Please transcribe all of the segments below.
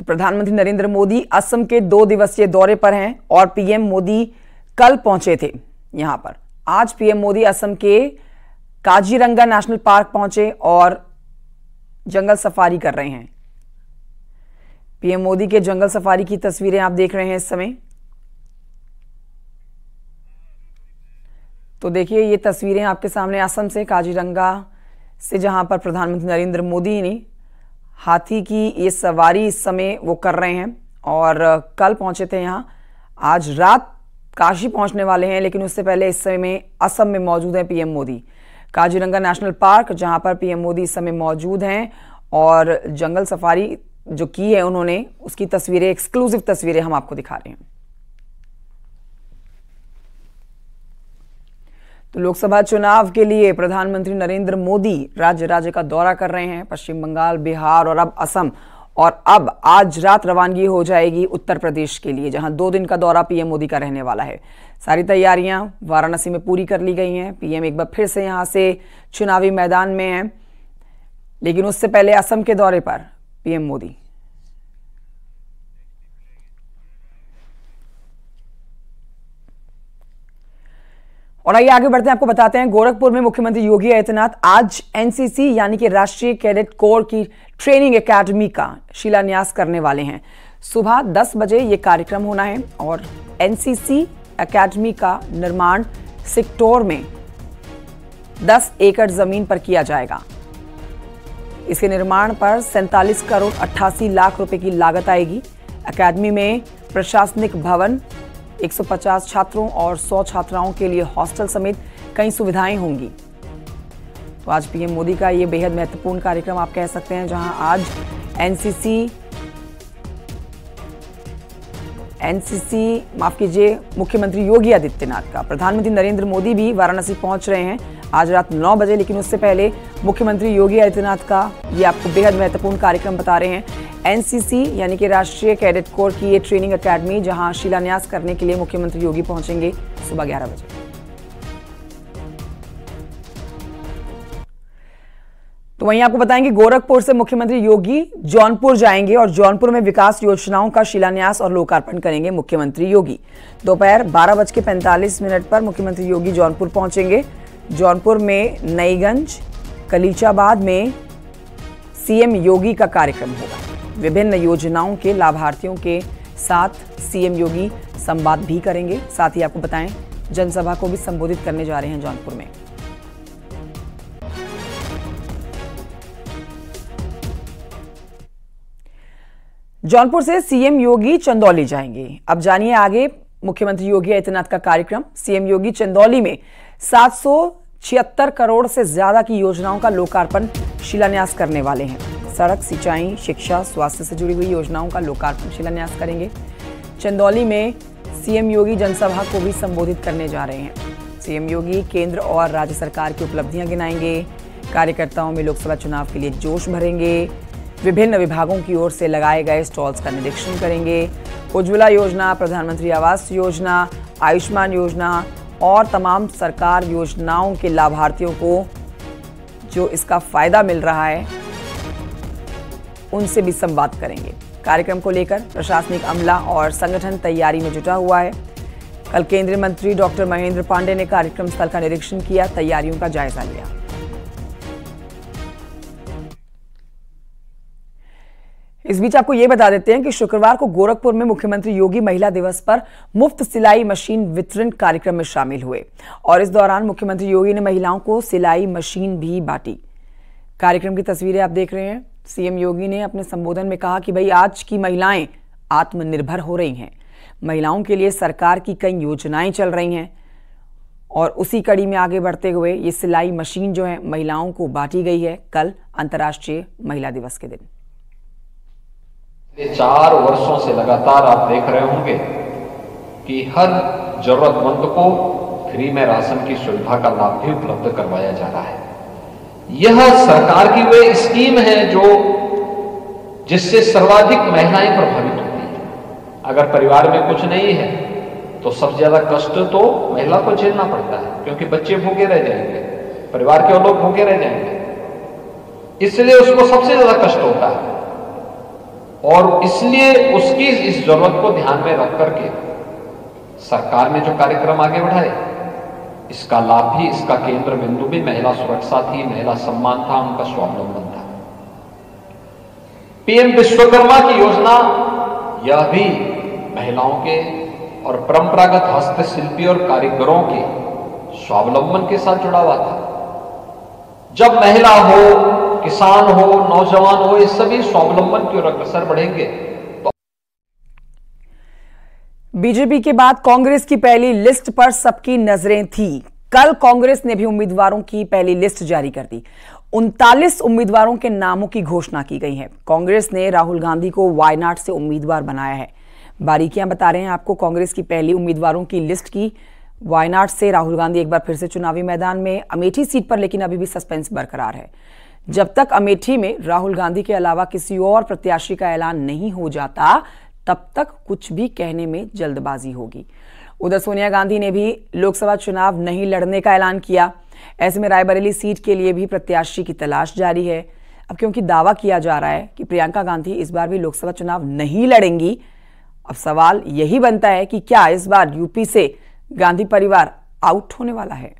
प्रधानमंत्री नरेंद्र मोदी असम के 2 दिवसीय दौरे पर हैं और पीएम मोदी कल पहुंचे थे यहां पर। आज पीएम मोदी असम के काजीरंगा नेशनल पार्क पहुंचे और जंगल सफारी कर रहे हैं। पीएम मोदी के जंगल सफारी की तस्वीरें आप देख रहे हैं इस समय। तो देखिए ये तस्वीरें आपके सामने असम से, काजीरंगा से, जहां पर प्रधानमंत्री नरेंद्र मोदी ने हाथी की ये सवारी इस समय वो कर रहे हैं और कल पहुंचे थे यहां। आज रात काशी पहुंचने वाले हैं, लेकिन उससे पहले इस समय में असम में मौजूद हैं PM Modi. Kaziranga national park जहां पर पीएम मोदी इस समय मौजूद हैं और जंगल सफारी जो की है उन्होंने, उसकी तस्वीरें, एक्सक्लूसिव तस्वीरें हम आपको दिखा रहे हैं। तो लोकसभा चुनाव के लिए प्रधानमंत्री नरेंद्र मोदी राज्य राज्य का दौरा कर रहे हैं। पश्चिम बंगाल, बिहार और अब असम, और अब आज रात रवानगी हो जाएगी उत्तर प्रदेश के लिए, जहां 2 दिन का दौरा पीएम मोदी का रहने वाला है। सारी तैयारियां वाराणसी में पूरी कर ली गई हैं। पीएम एक बार फिर से यहां से चुनावी मैदान में हैं, लेकिन उससे पहले असम के दौरे पर पीएम मोदी। और आइए आगे बढ़ते हैं, आपको बताते हैं गोरखपुर में मुख्यमंत्री योगी आदित्यनाथ आज एनसीसी यानी कि राष्ट्रीय कैडेट कोर की ट्रेनिंग एकेडमी का शिलान्यास करने वाले हैं। सुबह 10 बजे ये कार्यक्रम होना है और एनसीसी एकेडमी का निर्माण सिक्टोर में 10 एकड़ जमीन पर किया जाएगा। इसके निर्माण पर 47 करोड़ 88 लाख रुपए की लागत आएगी। एकेडमी में प्रशासनिक भवन, 150 छात्रों और 100 छात्राओं के लिए हॉस्टल समेत कई सुविधाएं होंगी। तो आज पीएम मोदी का ये बेहद महत्वपूर्ण कार्यक्रम आप कह सकते हैं, जहां आज एनसीसी माफ कीजिए, मुख्यमंत्री योगी आदित्यनाथ का, प्रधानमंत्री नरेंद्र मोदी भी वाराणसी पहुंच रहे हैं आज रात 9 बजे, लेकिन उससे पहले मुख्यमंत्री योगी आदित्यनाथ का ये आपको बेहद महत्वपूर्ण कार्यक्रम बता रहे हैं। एनसीसी यानी कि राष्ट्रीय कैडेट कोर की ये ट्रेनिंग एकेडमी, जहां शिलान्यास करने के लिए मुख्यमंत्री योगी पहुंचेंगे सुबह 11 बजे। तो वहीं आपको बताएंगे गोरखपुर से मुख्यमंत्री योगी जौनपुर जाएंगे और जौनपुर में विकास योजनाओं का शिलान्यास और लोकार्पण करेंगे मुख्यमंत्री योगी। दोपहर 12:45 पर मुख्यमंत्री योगी जौनपुर पहुंचेंगे। जौनपुर में नईगंज, कलीचाबाद में सीएम योगी का कार्यक्रम होगा। विभिन्न योजनाओं के लाभार्थियों के साथ सीएम योगी संवाद भी करेंगे। साथ ही आपको बताएं जनसभा को भी संबोधित करने जा रहे हैं जौनपुर में। जौनपुर से सीएम योगी चंदौली जाएंगे। अब जानिए आगे मुख्यमंत्री योगी आदित्यनाथ का कार्यक्रम। सीएम योगी चंदौली में 776 करोड़ से ज्यादा की योजनाओं का लोकार्पण शिलान्यास करने वाले हैं। सड़क, सिंचाई, शिक्षा, स्वास्थ्य से जुड़ी हुई योजनाओं का लोकार्पण शिलान्यास करेंगे। चंदौली में सीएम योगी जनसभा को भी संबोधित करने जा रहे हैं। सीएम योगी केंद्र और राज्य सरकार की उपलब्धियां गिनाएंगे। कार्यकर्ताओं में लोकसभा चुनाव के लिए जोश भरेंगे। विभिन्न विभागों की ओर से लगाए गए स्टॉल्स का निरीक्षण करेंगे। उज्ज्वला योजना, प्रधानमंत्री आवास योजना, आयुष्मान योजना और तमाम सरकार योजनाओं के लाभार्थियों को जो इसका फायदा मिल रहा है उनसे भी संवाद करेंगे। कार्यक्रम को लेकर प्रशासनिक अमला और संगठन तैयारी में जुटा हुआ है। कल केंद्रीय मंत्री डॉक्टर महेंद्र पांडे ने कार्यक्रम स्थल का निरीक्षण किया, तैयारियों का जायजा लिया। इस बीच आपको यह बता देते हैं कि शुक्रवार को गोरखपुर में मुख्यमंत्री योगी महिला दिवस पर मुफ्त सिलाई मशीन वितरण कार्यक्रम में शामिल हुए और इस दौरान मुख्यमंत्री योगी ने महिलाओं को सिलाई मशीन भी बांटी। कार्यक्रम की तस्वीरें आप देख रहे हैं। सीएम योगी ने अपने संबोधन में कहा कि भाई आज की महिलाएं आत्मनिर्भर हो रही हैं। महिलाओं के लिए सरकार की कई योजनाएं चल रही हैं और उसी कड़ी में आगे बढ़ते हुए ये सिलाई मशीन जो है महिलाओं को बांटी गई है कल अंतर्राष्ट्रीय महिला दिवस के दिन। 4 वर्षों से लगातार आप देख रहे होंगे कि हर जरूरतमंद को फ्री में राशन की सुविधा का लाभ भी उपलब्ध करवाया जा रहा है। यह सरकार की वह स्कीम है जो जिससे सर्वाधिक महिलाएं प्रभावित होती हैं। अगर परिवार में कुछ नहीं है तो सबसे ज्यादा कष्ट तो महिला को झेलना पड़ता है, क्योंकि बच्चे भूखे रह जाएंगे, परिवार के लोग भूखे रह जाएंगे, इसलिए उसको सबसे ज्यादा कष्ट होता है। और इसलिए उसकी इस जरूरत को ध्यान में रख करके सरकार ने जो कार्यक्रम आगे बढ़ाए, इसका लाभ भी, इसका केंद्र बिंदु भी महिला सुरक्षा थी, महिला सम्मान था, उनका स्वावलंबन था। पीएम विश्वकर्मा की योजना, यह भी महिलाओं के और परंपरागत हस्तशिल्पी और कारीगरों के स्वावलंबन के साथ जुड़ा हुआ था। जब महिला हो, किसान हो, नौजवान हो, ये सभी स्वावलंबन की ओर अग्रसर बढ़ेंगे तो। बीजेपी के बाद कांग्रेस की पहली लिस्ट पर सबकी नजरें थी। कल कांग्रेस ने भी उम्मीदवारों की पहली लिस्ट जारी कर दी। 39 उम्मीदवारों के नामों की घोषणा की गई है। कांग्रेस ने राहुल गांधी को वायनाड से उम्मीदवार बनाया है। बारीकियां बता रहे हैं आपको कांग्रेस की पहली उम्मीदवारों की लिस्ट की। वायनाड से राहुल गांधी एक बार फिर से चुनावी मैदान में, अमेठी सीट पर लेकिन अभी भी सस्पेंस बरकरार है। जब तक अमेठी में राहुल गांधी के अलावा किसी और प्रत्याशी का ऐलान नहीं हो जाता, तब तक कुछ भी कहने में जल्दबाजी होगी। उधर सोनिया गांधी ने भी लोकसभा चुनाव नहीं लड़ने का ऐलान किया। ऐसे में रायबरेली सीट के लिए भी प्रत्याशी की तलाश जारी है। अब क्योंकि दावा किया जा रहा है कि प्रियंका गांधी इस बार भी लोकसभा चुनाव नहीं लड़ेंगी, अब सवाल यही बनता है कि क्या इस बार यूपी से गांधी परिवार आउट होने वाला है।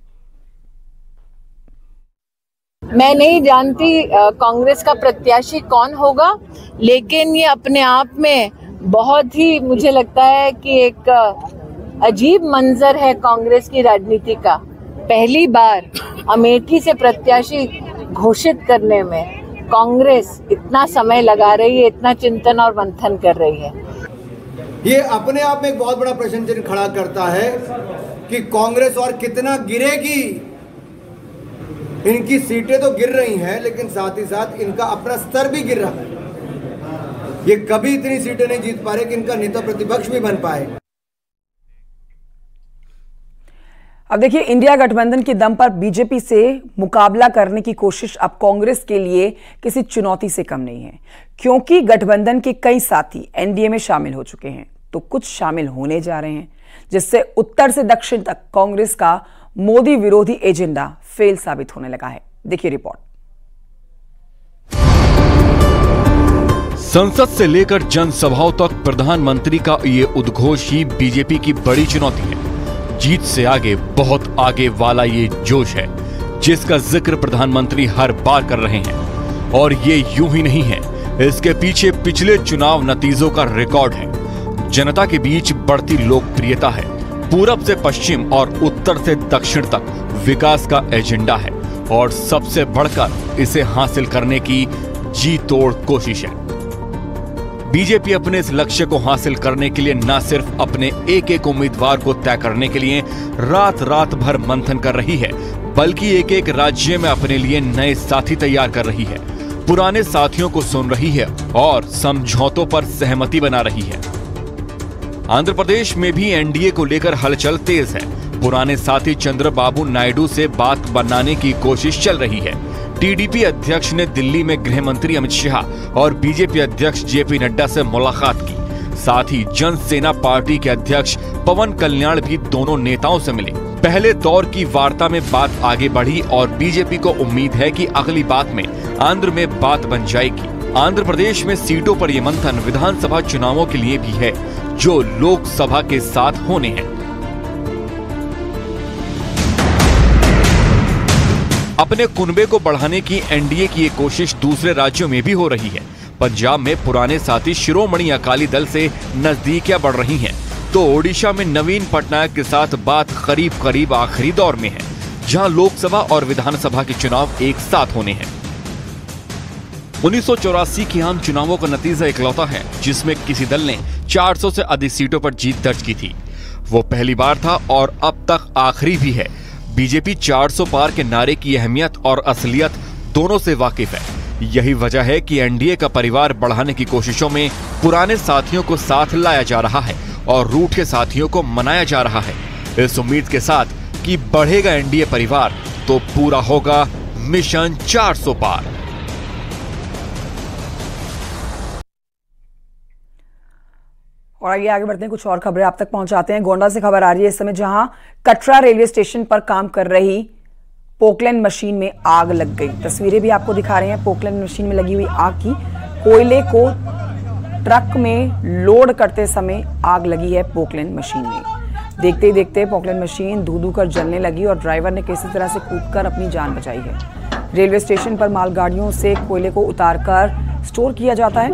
मैं नहीं जानती कांग्रेस का प्रत्याशी कौन होगा, लेकिन ये अपने आप में बहुत ही, मुझे लगता है कि एक अजीब मंजर है कांग्रेस की राजनीति का। पहली बार अमेठी से प्रत्याशी घोषित करने में कांग्रेस इतना समय लगा रही है, इतना चिंतन और मंथन कर रही है। ये अपने आप में एक बहुत बड़ा प्रश्न चिन्ह खड़ा करता है कि कांग्रेस और कितना गिरेगी। इनकी सीटें तो गिर रही हैं, लेकिन साथ ही साथ इनका अपना स्तर भी गिर रहा है। ये कभी इतनी सीटें नहीं जीत पा रहे कि इनका नेता प्रतिपक्ष भी बन पाए। अब देखिए, इंडिया गठबंधन के दम पर बीजेपी से मुकाबला करने की कोशिश अब कांग्रेस के लिए किसी चुनौती से कम नहीं है, क्योंकि गठबंधन के कई साथी एनडीए में शामिल हो चुके हैं, तो कुछ शामिल होने जा रहे हैं, जिससे उत्तर से दक्षिण तक कांग्रेस का मोदी विरोधी एजेंडा फेल साबित होने लगा है। देखिए रिपोर्ट। संसद से लेकर जनसभाओं तक प्रधानमंत्री का ये उद्घोष ही बीजेपी की बड़ी चुनौती है। जीत से आगे, बहुत आगे वाला ये जोश है जिसका जिक्र प्रधानमंत्री हर बार कर रहे हैं। और ये यूं ही नहीं है, इसके पीछे पिछले चुनाव नतीजों का रिकॉर्ड है। जनता के बीच बढ़ती लोकप्रियता है, पूरब से पश्चिम और उत्तर से दक्षिण तक विकास का एजेंडा है, और सबसे बढ़कर इसे हासिल करने की जी तोड़ कोशिश है। बीजेपी अपने इस लक्ष्य को हासिल करने के लिए न सिर्फ अपने एक एक उम्मीदवार को तय करने के लिए रात रात भर मंथन कर रही है, बल्कि एक एक राज्य में अपने लिए नए साथी तैयार कर रही है, पुराने साथियों को सुन रही है और समझौतों पर सहमति बना रही है। आंध्र प्रदेश में भी एनडीए को लेकर हलचल तेज है। पुराने साथी चंद्रबाबू नायडू से बात बनाने की कोशिश चल रही है। टीडीपी अध्यक्ष ने दिल्ली में गृह मंत्री अमित शाह और बीजेपी अध्यक्ष जेपी नड्डा से मुलाकात की। साथ ही जनसेना पार्टी के अध्यक्ष पवन कल्याण भी दोनों नेताओं से मिले। पहले दौर की वार्ता में बात आगे बढ़ी और बीजेपी को उम्मीद है कि अगली बात में आंध्र में बात बन जाएगी। आंध्र प्रदेश में सीटों पर ये मंथन विधानसभा चुनावों के लिए भी है, जो लोकसभा के साथ होने हैं। अपने कुनबे को बढ़ाने की एनडीए की ये कोशिश दूसरे राज्यों में भी हो रही है। पंजाब में पुराने साथी शिरोमणि अकाली दल से नजदीकियां बढ़ रही हैं, तो ओडिशा में नवीन पटनायक के साथ बात करीब करीब आखिरी दौर में है, जहां लोकसभा और विधानसभा के चुनाव एक साथ होने हैं। 1984 के आम चुनावों का नतीजा इकलौता है जिसमें किसी दल ने 400 से अधिक सीटों पर जीत दर्ज की थी। वो पहली बार था और अब तक आखिरी भी है। बीजेपी 400 पार के नारे की अहमियत और असलियत दोनों से वाकिफ है। यही वजह है कि एनडीए का परिवार बढ़ाने की कोशिशों में पुराने साथियों को साथ लाया जा रहा है और रूठे साथियों को मनाया जा रहा है, इस उम्मीद के साथ कि बढ़ेगा एनडीए परिवार तो पूरा होगा मिशन 400 पार। और आगे बढ़ते हैं, कुछ और खबरें आप तक पहुंचाते हैं। गोंडा से खबर आ रही है इस समय, जहां कटरा रेलवे स्टेशन पर काम कर रही पोकलैंड मशीन में आग लग गई। तस्वीरें भी आपको दिखा रहे हैं पोकलैंड मशीन में लगी हुई आग की। कोयले को ट्रक में लोड करते समय आग लगी है पोकलैंड मशीन में। देखते ही देखते पोकलैंड मशीन धू कर जलने लगी और ड्राइवर ने किसी तरह से कूदकर अपनी जान बचाई है। रेलवे स्टेशन पर मालगाड़ियों से कोयले को उतारकर स्टोर किया जाता है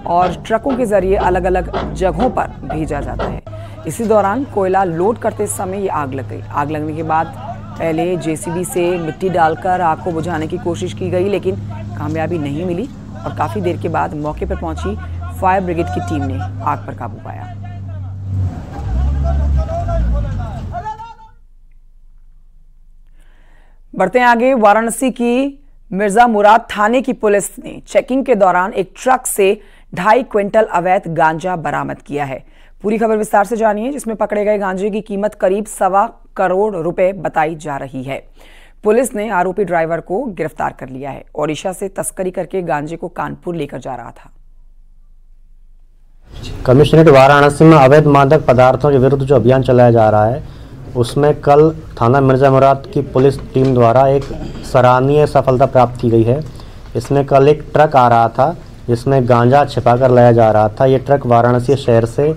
और ट्रकों के जरिए अलग अलग जगहों पर भेजा जाता है। इसी दौरान कोयला लोड करते समय ये आग लग गई। आग लगने के बाद पहले जेसीबी से मिट्टी डालकर आग को बुझाने की कोशिश की गई, लेकिन कामयाबी नहीं मिली और काफी देर के बाद मौके पर पहुंची फायर ब्रिगेड की टीम ने आग पर काबू पाया। बढ़ते हैं आगे। वाराणसी की मिर्जा मुराद थाने की पुलिस ने चेकिंग के दौरान एक ट्रक से 2.5 क्विंटल अवैध गांजा बरामद किया है। पूरी खबर विस्तार से जानिए, जिसमें पकड़े गए गांजे की कीमत करीब 1.25 करोड़ रुपए बताई जा रही है। पुलिस ने आरोपी ड्राइवर को गिरफ्तार कर लिया है। ओडिशा से तस्करी करके गांजे को कानपुर लेकर जा रहा था। कमिश्नरेट वाराणसी में अवैध मादक पदार्थों के विरुद्ध जो अभियान चलाया जा रहा है, उसमें कल थाना मिर्जा मुराद की पुलिस टीम द्वारा एक सराहनीय सफलता प्राप्त की गई है। इसमें कल एक ट्रक आ रहा था जिसमें गांजा छिपा कर लाया जा रहा था। ये ट्रक वाराणसी शहर से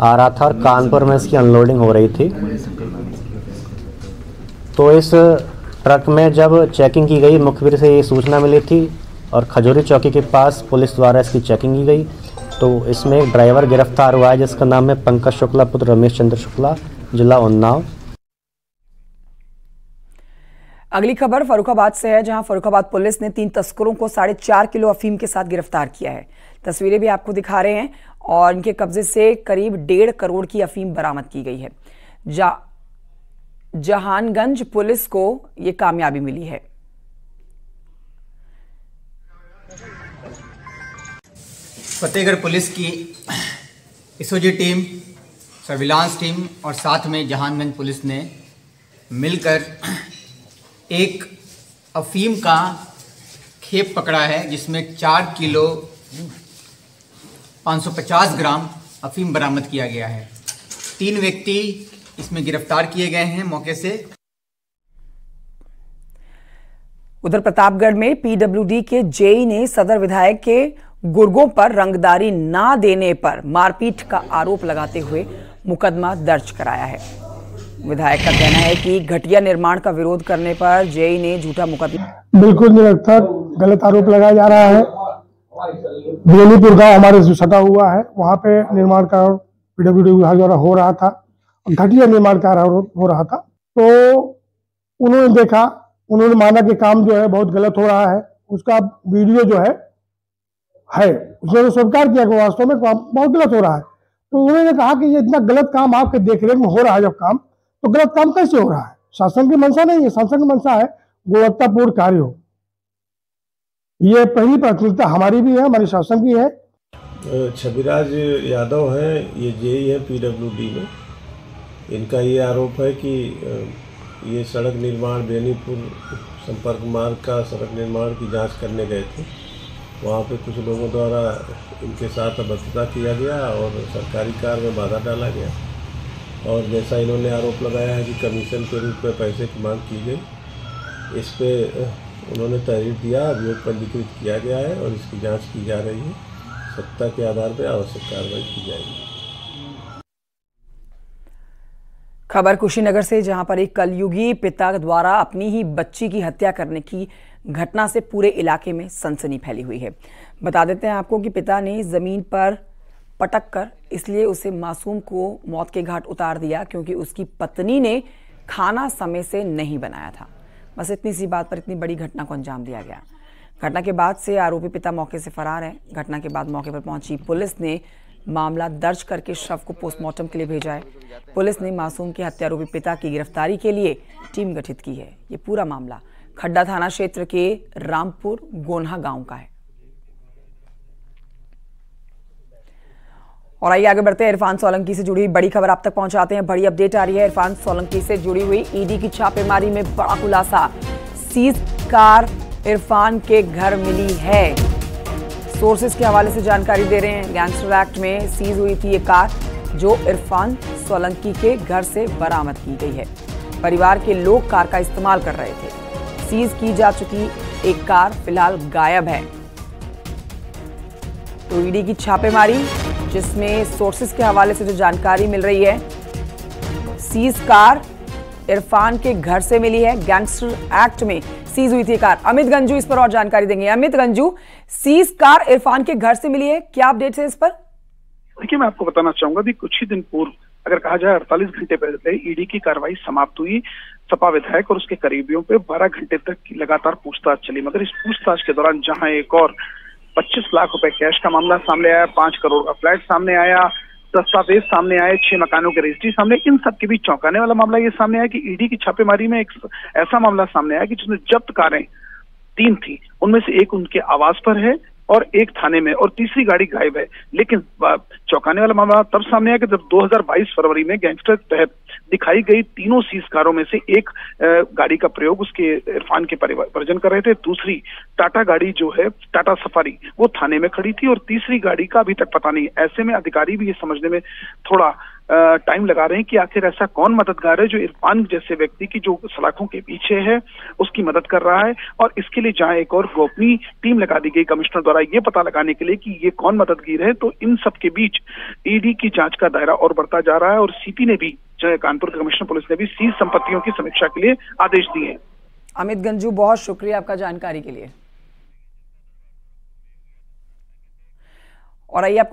आ रहा था और कानपुर में इसकी अनलोडिंग हो रही थी। तो इस ट्रक में जब चेकिंग की गई, मुखबिर से ये सूचना मिली थी और खजूरी चौकी के पास पुलिस द्वारा इसकी चेकिंग की गई। तो इसमें एक ड्राइवर गिरफ्तार हुआ है जिसका नाम है पंकज शुक्ला पुत्र रमेश चंद्र शुक्ला, जिला उन्नाव। अगली खबर फर्रुखाबाद से है, जहां फर्रुखाबाद पुलिस ने 3 तस्करों को 4.5 किलो अफीम के साथ गिरफ्तार किया है। तस्वीरें भी आपको दिखा रहे हैं और इनके कब्जे से करीब 1.5 करोड़ की अफीम बरामद की गई है। जहानगंज पुलिस को यह कामयाबी मिली है। फतेहगढ़ पुलिस की एसओजी टीम, सर्विलांस टीम और साथ में जहानगंज पुलिस ने मिलकर एक अफीम का खेप पकड़ा है, जिसमें 4 किलो 550 ग्राम अफीम बरामद किया गया है। 3 व्यक्ति इसमें गिरफ्तार किए गए हैं मौके से। उधर प्रतापगढ़ में पीडब्ल्यूडी के जेई ने सदर विधायक के गुर्गों पर रंगदारी ना देने पर मारपीट का आरोप लगाते हुए मुकदमा दर्ज कराया है। विधायक का कहना है कि घटिया निर्माण का विरोध करने पर जेई ने झूठा मुकदमा। बिल्कुल निरर्थक गलत आरोप लगाया जा रहा है। बेनीपुर गांव हमारे जो सटा हुआ है, वहां पे निर्माण कार्य पीडब्ल्यूडी विभाग द्वारा हो रहा था, घटिया निर्माण कार्य हो रहा था। तो उन्होंने देखा, उन्होंने माना कि काम जो है बहुत गलत हो रहा है। उसका वीडियो जो है उसने स्वीकार किया कि वास्तव में काम बहुत गलत हो रहा है। तो उन्होंने कहा कि ये इतना गलत काम आपके देखरेख में हो रहा है, जब काम तो गलत काम कैसे हो रहा है? शासन की मंशा नहीं है, शासन की मंशा है गुणवत्तापूर्ण कार्य हो। ये पहली प्राथमिकता हमारी भी है, हमारे शासन की है। छविराज यादव है, ये जेई है पीडब्ल्यूडी में। इनका ये आरोप है कि ये सड़क निर्माण बेनीपुर संपर्क मार्ग का सड़क निर्माण की जांच करने गए थे। वहाँ पे कुछ लोगों द्वारा इनके साथ अभद्रता किया गया और सरकारी कार्य में बाधा डाला गया। और जैसा इन्होंने आरोप लगाया है कि कमीशन के रूप में पैसे की मांग की गई, इस पे उन्होंने तहरीर दिया, अभियोग पंजीकृत किया गया है और इसकी जांच की जा रही है। सत्ता के आधार पर आवश्यक कार्रवाई की जाएगी। खबर कुशीनगर से, जहां पर एक कलयुगी पिता द्वारा अपनी ही बच्ची की हत्या करने की घटना से पूरे इलाके में सनसनी फैली हुई है। बता देते हैं आपको कि पिता ने जमीन पर पटक कर इसलिए उसे मासूम को मौत के घाट उतार दिया क्योंकि उसकी पत्नी ने खाना समय से नहीं बनाया था। बस इतनी सी बात पर इतनी बड़ी घटना को अंजाम दिया गया। घटना के बाद से आरोपी पिता मौके से फरार है। घटना के बाद मौके पर पहुंची पुलिस ने मामला दर्ज करके शव को पोस्टमार्टम के लिए भेजा है। पुलिस ने मासूम के हत्यारोपी पिता की गिरफ्तारी के लिए टीम गठित की है। ये पूरा मामला खड्डा थाना क्षेत्र के रामपुर गोन्हा गांव का है। और आइए आगे बढ़ते हैं। इरफान सोलंकी से जुड़ी हुई बड़ी खबर आप तक पहुंचाते हैं। बड़ी अपडेट आ रही है इरफान सोलंकी से जुड़ी हुई। ईडी की छापेमारी में बड़ा खुलासा, सीज कार इरफान के घर मिली है। सोर्सेज के हवाले से जानकारी दे रहे हैं। गैंगस्टर एक्ट में सीज हुई थी ये कार जो इरफान सोलंकी के घर से बरामद की गई है। परिवार के लोग कार का इस्तेमाल कर रहे थे। सीज की जा चुकी एक कार फिलहाल गायब है। तो ईडी की छापेमारी, जिसमें सोर्सेस के हवाले से जो जानकारी मिल रही है, सीज कार इरफान के घर से मिली है। गैंगस्टर एक्ट में सीज हुई थी कार। अमित गंजू इस पर और जानकारी देंगे। अमित गंजू, सीज कार इरफान के घर से मिली है, क्या अपडेट्स है इस पर? देखिए, मैं आपको बताना चाहूंगा कि कुछ ही दिन पूर्व, अगर कहा जाए 48 घंटे पहले ईडी की कार्रवाई समाप्त हुई। सपा विधायक और उसके करीबियों पे 12 घंटे तक लगातार पूछताछ चली, मगर इस पूछताछ के दौरान जहां एक और 25 लाख रुपए कैश का मामला सामने आया, 5 करोड़ का फ्लैट सामने आया, दस्तावेज सामने आए, 6 मकानों की रजिस्ट्री सामने, इन सब के बीच चौंकाने वाला मामला ये सामने आया कि ईडी की छापेमारी में एक ऐसा मामला सामने आया कि जिसमें जब्त कारें 3 थी, उनमें से एक उनके आवास पर है और एक थाने में, और तीसरी गाड़ी गायब है। लेकिन चौंकाने वाला मामला तब सामने आया कि जब 2022 फरवरी में गैंगस्टर के तहत दिखाई गई तीनों सीज कारों में से एक गाड़ी का प्रयोग उसके इरफान के परिजन कर रहे थे, दूसरी टाटा गाड़ी जो है टाटा सफारी वो थाने में खड़ी थी, और तीसरी गाड़ी का अभी तक पता नहीं। ऐसे में अधिकारी भी ये समझने में थोड़ा टाइम लगा रहे हैं कि आखिर ऐसा कौन मददगार है जो इरफान जैसे व्यक्ति की जो सलाखों के पीछे है उसकी मदद कर रहा है। और इसके लिए जहां एक और गोपनीय टीम लगा दी गई कमिश्नर द्वारा ये पता लगाने के लिए कि ये कौन मददगार है, तो इन सब के बीच ईडी की जांच का दायरा और बढ़ता जा रहा है। और सीपी ने भी, कानपुर के कमिश्नर पुलिस ने भी सीज संपत्तियों की समीक्षा के लिए आदेश दिए हैं। अमित गंजू, बहुत शुक्रिया आपका जानकारी के लिए। और आइए आपको